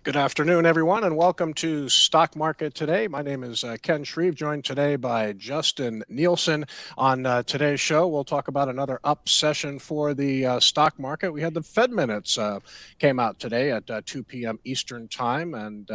Good afternoon, everyone, and welcome to Stock Market Today. My name is Ken Shreve, joined today by Justin Nielsen. On today's show, we'll talk about another up session for the stock market. We had the Fed minutes came out today at 2 p.m. Eastern Time, and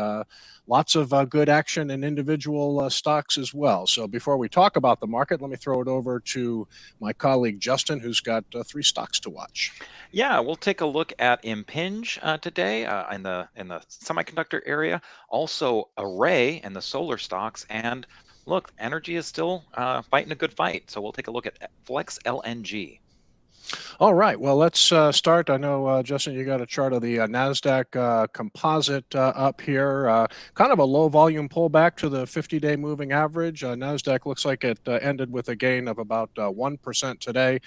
lots of good action in individual stocks as well. So before we talk about the market, let me throw it over to my colleague Justin, who's got three stocks to watch. Yeah, we'll take a look at Impinj today in the semiconductor area, also Array and the solar stocks, and look, energy is still fighting a good fight. So we'll take a look at Flex LNG. All right. Well, let's start. I know, Justin, you got a chart of the Nasdaq composite up here. Kind of a low volume pullback to the 50-day moving average. Nasdaq looks like it ended with a gain of about 1% today.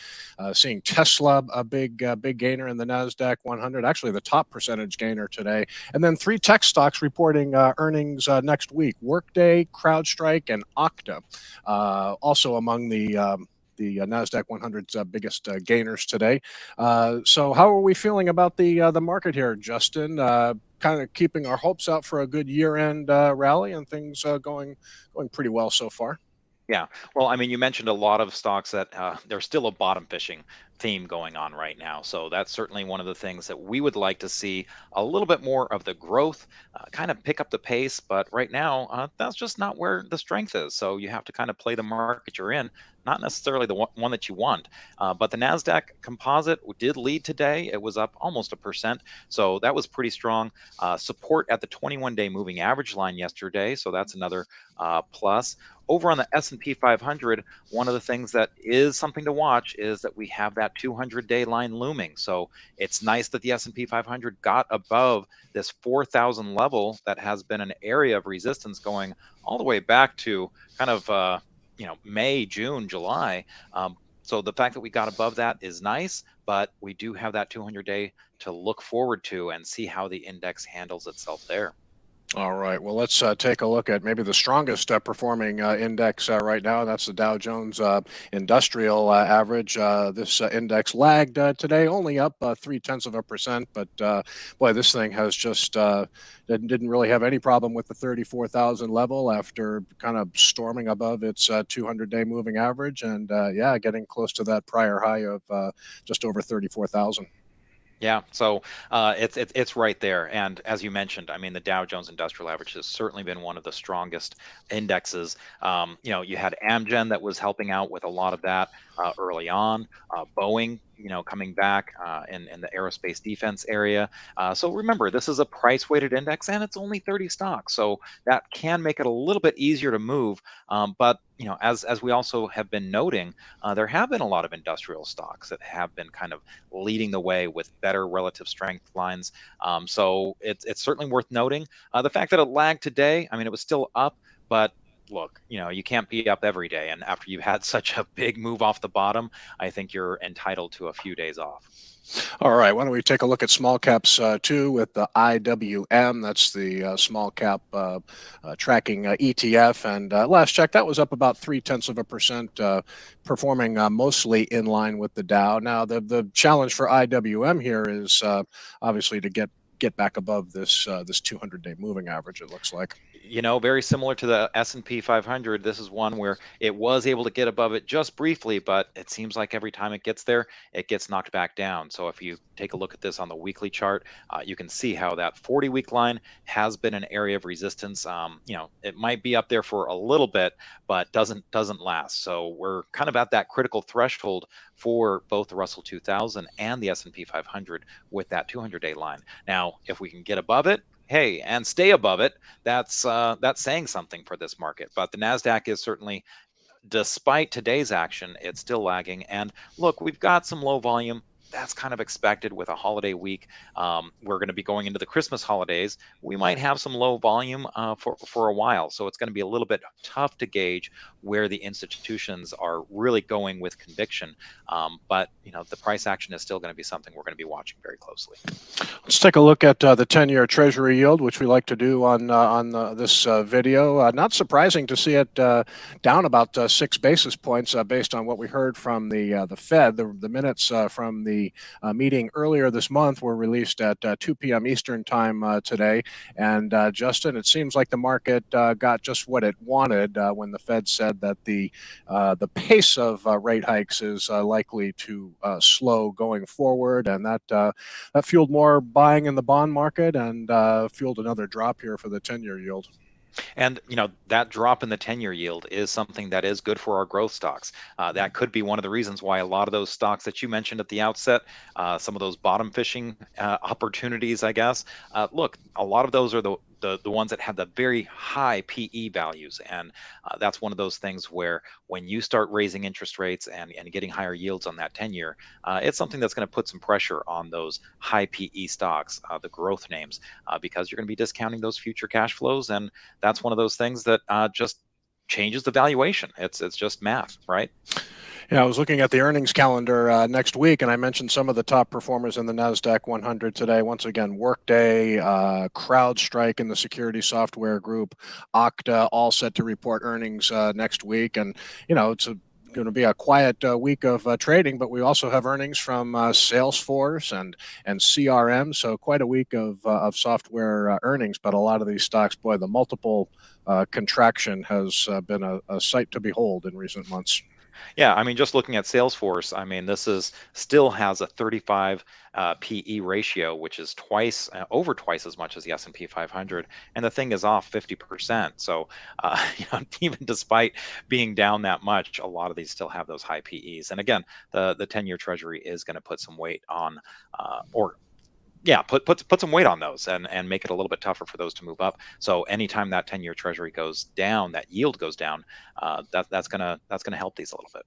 Seeing Tesla a big gainer in the Nasdaq 100, actually the top percentage gainer today. And then three tech stocks reporting earnings next week: Workday, CrowdStrike, and Okta. Also among the Nasdaq 100's biggest gainers today. So, how are we feeling about the market here, Justin? Kind of keeping our hopes out for a good year-end rally, and things going pretty well so far. Yeah, well, I mean, you mentioned a lot of stocks that there's still a bottom fishing theme going on right now. So that's certainly one of the things that we would like to see a little bit more of the growth, kind of pick up the pace. But right now, that's just not where the strength is. So you have to kind of play the market you're in, not necessarily the one that you want. But the NASDAQ composite did lead today. It was up almost 1%. So that was pretty strong. Support at the 21-day moving average line yesterday. So that's another plus. Over on the S&P 500, one of the things that is something to watch is that we have that 200-day line looming. So it's nice that the S&P 500 got above this 4,000 level that has been an area of resistance going all the way back to kind of May, June, July. So the fact that we got above that is nice, but we do have that 200-day to look forward to and see how the index handles itself there. All right. Well, let's take a look at maybe the strongest performing index right now. That's the Dow Jones Industrial Average. This index lagged today, only up 0.3%. But boy, this thing has just didn't really have any problem with the 34,000 level after kind of storming above its 200-day moving average, and yeah, getting close to that prior high of just over 34,000. Yeah, so it's right there, and as you mentioned, I mean, the Dow Jones Industrial Average has certainly been one of the strongest indexes. You had Amgen that was helping out with a lot of that early on. Boeing, coming back in the aerospace defense area. So remember, this is a price-weighted index, and it's only 30 stocks, so that can make it a little bit easier to move. But as we also have been noting, there have been a lot of industrial stocks that have been kind of leading the way with better relative strength lines. So it's certainly worth noting. The fact that it lagged today, I mean, it was still up, but look, you can't be up every day. And after you've had such a big move off the bottom, I think you're entitled to a few days off. All right, why don't we take a look at small caps too with the IWM? That's the small cap tracking ETF. And last check, that was up about 0.3%, performing mostly in line with the Dow. Now, the challenge for IWM here is obviously to get back above this 200-day moving average. It looks like. Very similar to the S&P 500, this is one where it was able to get above it just briefly, but it seems like every time it gets there, it gets knocked back down. So if you take a look at this on the weekly chart, you can see how that 40-week line has been an area of resistance. It might be up there for a little bit, but doesn't last. So we're kind of at that critical threshold for both the Russell 2000 and the S&P 500 with that 200-day line. Now, if we can get above it, hey, and stay above it, that's saying something for this market. But the Nasdaq is certainly, despite today's action, it's still lagging. And look, we've got some low volume. That's kind of expected with a holiday week. We're going to be going into the Christmas holidays. We might have some low volume for a while. So it's going to be a little bit tough to gauge where the institutions are really going with conviction. But the price action is still going to be something we're going to be watching very closely. Let's take a look at the 10-year Treasury yield, which we like to do on this video. Not surprising to see it down about 6 basis points based on what we heard from the Fed. The minutes from the meeting earlier this month were released at 2 p.m. Eastern time today. And Justin, it seems like the market got just what it wanted when the Fed said that the pace of rate hikes is likely to slow going forward, and that fueled more buying in the bond market and fueled another drop here for the 10-year yield. And that drop in the 10-year yield is something that is good for our growth stocks. That could be one of the reasons why a lot of those stocks that you mentioned at the outset, some of those bottom fishing opportunities, I guess. Look, a lot of those are the ones that have the very high PE values, and that's one of those things where when you start raising interest rates and getting higher yields on that 10-year, it's something that's going to put some pressure on those high PE stocks, the growth names, because you're going to be discounting those future cash flows, and that's one of those things that just changes the valuation. It's just math, right? Yeah, I was looking at the earnings calendar next week, and I mentioned some of the top performers in the Nasdaq 100 today. Once again, Workday, CrowdStrike in the security software group, Okta, all set to report earnings next week. And it's going to be a quiet week of trading, but we also have earnings from Salesforce and CRM. So quite a week of software earnings. But a lot of these stocks, boy, the multiple contraction has been a sight to behold in recent months. Yeah, I mean, just looking at Salesforce, I mean, this is still has a 35 PE ratio, which is over twice as much as the S&P 500, and the thing is off 50%. So, even despite being down that much, a lot of these still have those high PEs. And again, the 10-year Treasury is going to put some weight on, or yeah, put some weight on those and make it a little bit tougher for those to move up. So anytime that 10-year Treasury goes down, that yield goes down, that's gonna help these a little bit.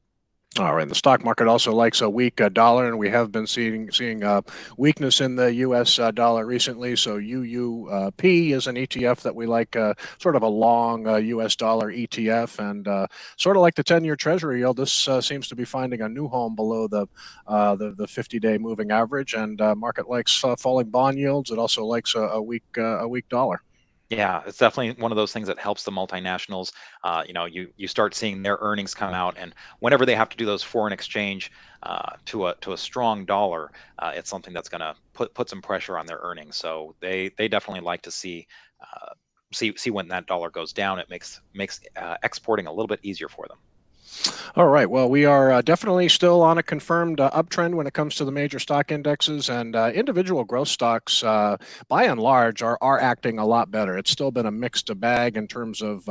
All right. The stock market also likes a weak dollar, and we have been seeing weakness in the U.S. Dollar recently. So UUP is an ETF that we like, sort of a long U.S. dollar ETF, and sort of like the 10-year Treasury yield. This seems to be finding a new home below the 50-day moving average, and market likes falling bond yields. It also likes a weak dollar. Yeah, it's definitely one of those things that helps the multinationals. You start seeing their earnings come out, and whenever they have to do those foreign exchange to a strong dollar, it's something that's going to put some pressure on their earnings. So they definitely like to see when that dollar goes down. It makes exporting a little bit easier for them. All right. Well, we are definitely still on a confirmed uptrend when it comes to the major stock indexes, and individual growth stocks, by and large, are acting a lot better. It's still been a mixed bag in terms of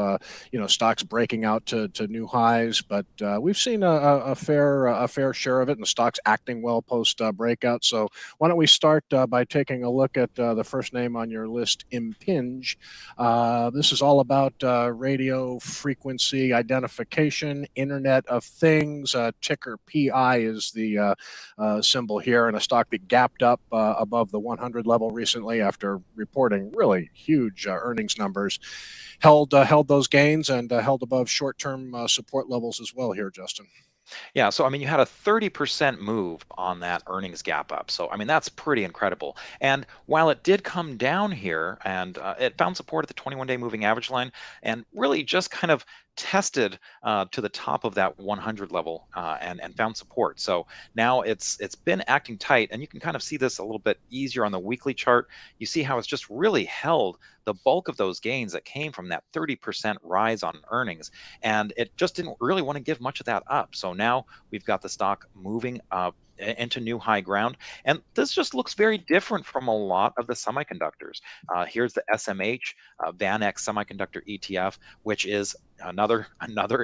stocks breaking out to new highs, but we've seen a fair share of it, and the stocks acting well post breakout. So why don't we start by taking a look at the first name on your list, Impinj. This is all about radio frequency identification, Internet of Things. Ticker PI is the symbol here, and a stock that gapped up above the 100 level recently after reporting really huge earnings numbers. Held those gains and held above short-term support levels as well here, Justin. Yeah, so I mean, you had a 30% move on that earnings gap up. So I mean, that's pretty incredible. And while it did come down here, and it found support at the 21-day moving average line, and really just kind of tested to the top of that 100 level, and found support. So now it's been acting tight, and you can kind of see this a little bit easier on the weekly chart. You see how it's just really held the bulk of those gains that came from that 30% rise on earnings, and it just didn't really want to give much of that up. So now we've got the stock moving up into new high ground, and this just looks very different from a lot of the semiconductors. Here's the SMH VanEck Semiconductor ETF, which is another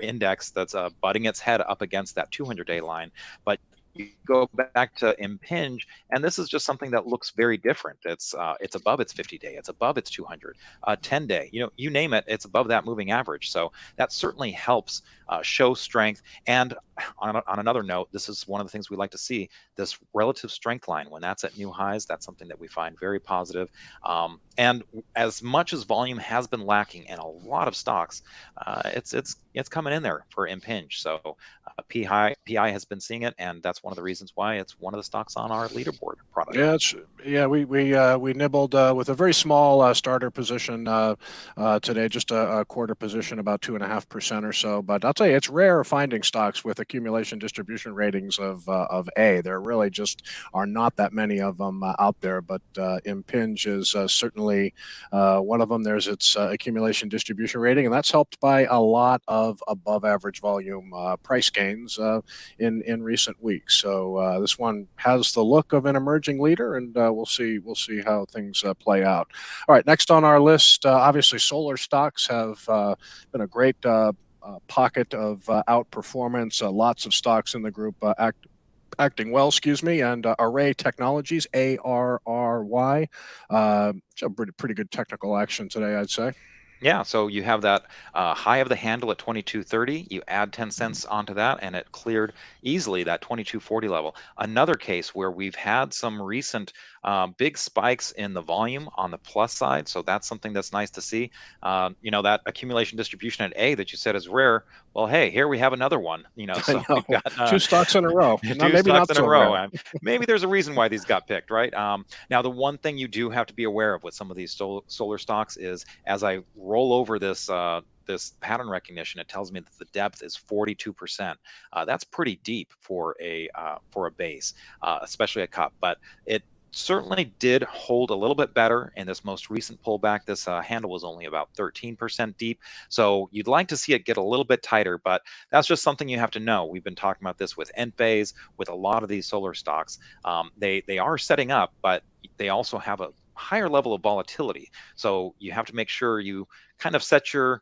index that's butting its head up against that 200-day line. But you go back to Impinj, and this is just something that looks very different. It's above its 50-day, it's above its 200, 10-day. You name it, it's above that moving average. So that certainly helps show strength. And on another note, this is one of the things we like to see, this relative strength line. When that's at new highs, that's something that we find very positive. And as much as volume has been lacking in a lot of stocks, it's coming in there for Impinj. So PI has been seeing it, and that's one of the reasons why it's one of the stocks on our leaderboard product. Yeah, we nibbled with a very small starter position today, just a quarter position, about 2.5% or so. But I'll tell you, it's rare finding stocks with accumulation distribution ratings of A. There really just are not that many of them out there. But Impinj is certainly one of them. There's its accumulation distribution rating, and that's helped by a lot of above average volume price gains in recent weeks. So this one has the look of an emerging leader, and we'll see how things play out. All right, next on our list, obviously solar stocks have been a great pocket of outperformance. Lots of stocks in the group acting well, and Array Technologies, ARRY, a pretty good technical action today, I'd say. Yeah, so you have that high of the handle at 22.30. You add 10 cents onto that, and it cleared easily that 22.40 level. Another case where we've had some recent big spikes in the volume on the plus side. So that's something that's nice to see. That accumulation distribution at A that you said is rare. Well, hey, here we have another one. I So know, we've got two stocks in a row. No, two maybe stocks not in a so row. rare. And maybe there's a reason why these got picked, right? Now, the one thing you do have to be aware of with some of these solar stocks is, as I roll over this pattern recognition, it tells me that the depth is 42%. That's pretty deep for a base, especially a cup. But it certainly did hold a little bit better in this most recent pullback. This handle was only about 13% deep. So you'd like to see it get a little bit tighter, but that's just something you have to know. We've been talking about this with Enphase, with a lot of these solar stocks. They are setting up, but they also have a higher level of volatility. So you have to make sure you kind of set your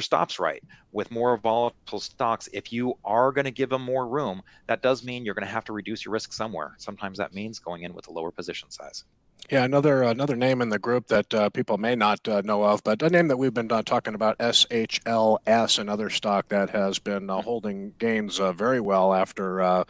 stops right with more volatile stocks. If you are going to give them more room, that does mean you're going to have to reduce your risk somewhere. Sometimes that means going in with a lower position size. Yeah, another name in the group that people may not know of, but a name that we've been talking about, SHLS, another stock that has been holding gains very well after a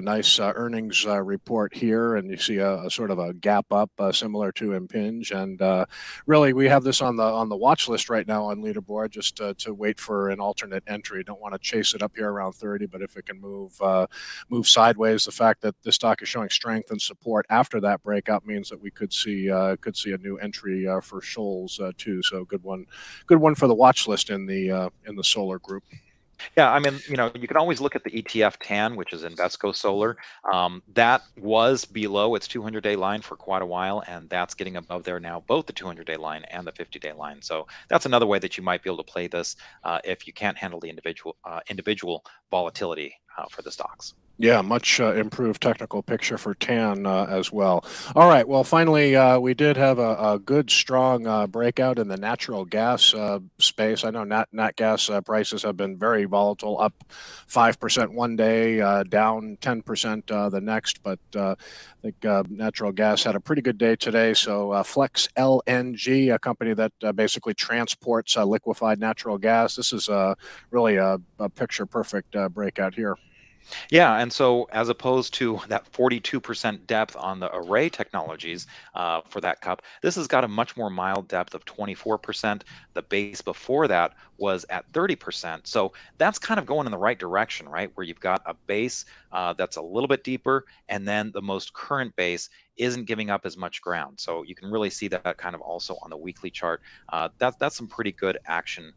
nice earnings report here, and you see a sort of a gap up similar to Impinj, and really we have this on the watch list right now on leaderboard, just to wait for an alternate entry. Don't want to chase it up here around 30, but if it can move sideways, the fact that the stock is showing strength and support after that breakout means that we could see a new entry for Shoals too. So good one for the watch list in the solar group. Yeah, I mean, you can always look at the ETF TAN, which is Invesco Solar. That was below its 200-day line for quite a while, and that's getting above there now, both the 200-day line and the 50-day line. So that's another way that you might be able to play this if you can't handle the individual volatility for the stocks. Yeah, much improved technical picture for TAN as well. All right, well, finally, we did have a good, strong breakout in the natural gas space. I know nat gas prices have been very volatile, up 5% one day, down 10% the next, but I think natural gas had a pretty good day today. So Flex LNG, a company that basically transports liquefied natural gas. This is really a picture-perfect breakout here. Yeah, and so as opposed to that 42% depth on the array technologies for that cup, this has got a much more mild depth of 24%. The base before that was at 30%. So that's kind of going in the right direction, right? Where you've got a base that's a little bit deeper, and then the most current base isn't giving up as much ground. So you can really see that kind of also on the weekly chart. That's some pretty good action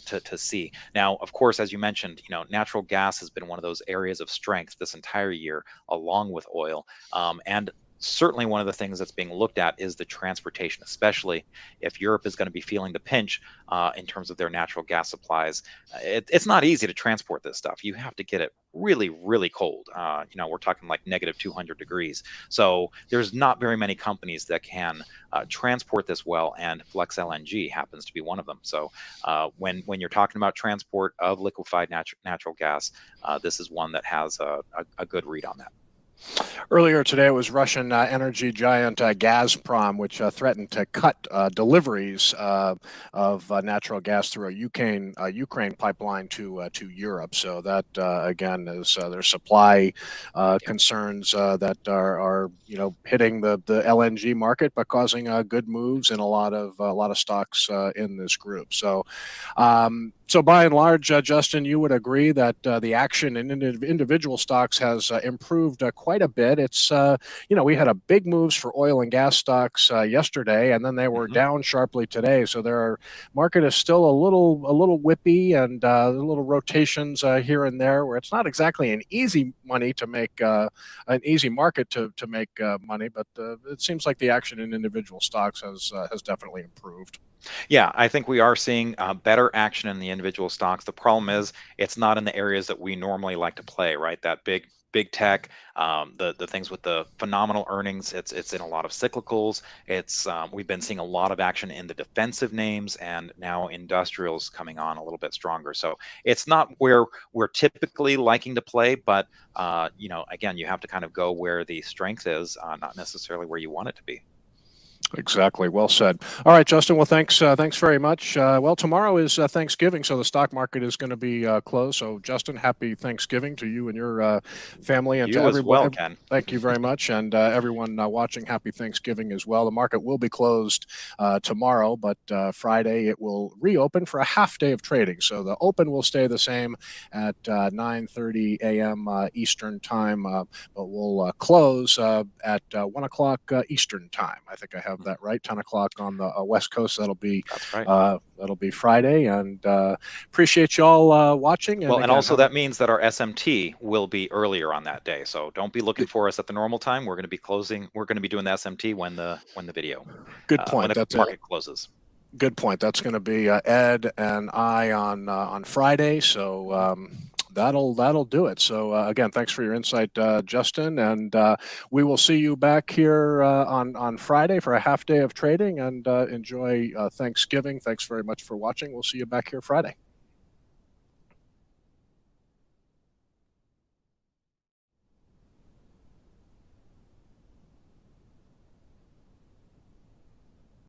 to see. Now, of course, as you mentioned, natural gas has been one of those areas of strength this entire year, along with oil. And certainly one of the things that's being looked at is the transportation, especially if Europe is going to be feeling the pinch in terms of their natural gas supplies. It's not easy to transport this stuff. You have to get it really, really cold. We're talking like negative 200 degrees. So there's not very many companies that can transport this well, and Flex LNG happens to be one of them. So when you're talking about transport of liquefied natural gas, this is one that has a good read on that. Earlier today, it was Russian energy giant Gazprom, which threatened to cut deliveries of natural gas through a Ukraine pipeline to Europe. So that again is their supply concerns that are hitting the LNG market, but causing good moves in a lot of stocks in this group. So by and large, Justin, you would agree that the action in individual stocks has improved quite a bit. We had a big moves for oil and gas stocks yesterday, and then they were down sharply today. So their market is still a little whippy, and little rotations here and there, where it's not exactly an easy money to make an easy market to make money, but it seems like the action in individual stocks has definitely improved. Yeah, I think we are seeing better action in the individual stocks. The problem is it's not in the areas that we normally like to play, right? That big tech, the things with the phenomenal earnings. It's in a lot of cyclicals. It's we've been seeing a lot of action in the defensive names, and now industrials coming on a little bit stronger. So it's not where we're typically liking to play, but again, you have to kind of go where the strength is, not necessarily where you want it to be. Exactly. Well said. All right, Justin. Well, thanks very much. Well, tomorrow is Thanksgiving, so the stock market is going to be closed. So, Justin, happy Thanksgiving to you and your family, and to You as well, everyone. Ken. Thank you very much, and everyone watching. Happy Thanksgiving as well. The market will be closed tomorrow, but Friday it will reopen for a half day of trading. So the open will stay the same at 9:30 a.m. Eastern time, but we'll close at 1 o'clock Eastern time. I think I have that right. 10 o'clock on the West Coast. That's right. That'll be Friday, and appreciate y'all watching. And Well, and again, also that means that our SMT will be earlier on that day. So don't be looking for us at the normal time. We're going to be closing. We're going to be doing the SMT when the video, good when point. the That's a market closes. good point. That's going to be Ed and I on Friday. So. That'll do it. So again, thanks for your insight, Justin, and we will see you back here on Friday for a half day of trading. And enjoy Thanksgiving. Thanks very much for watching. We'll see you back here Friday.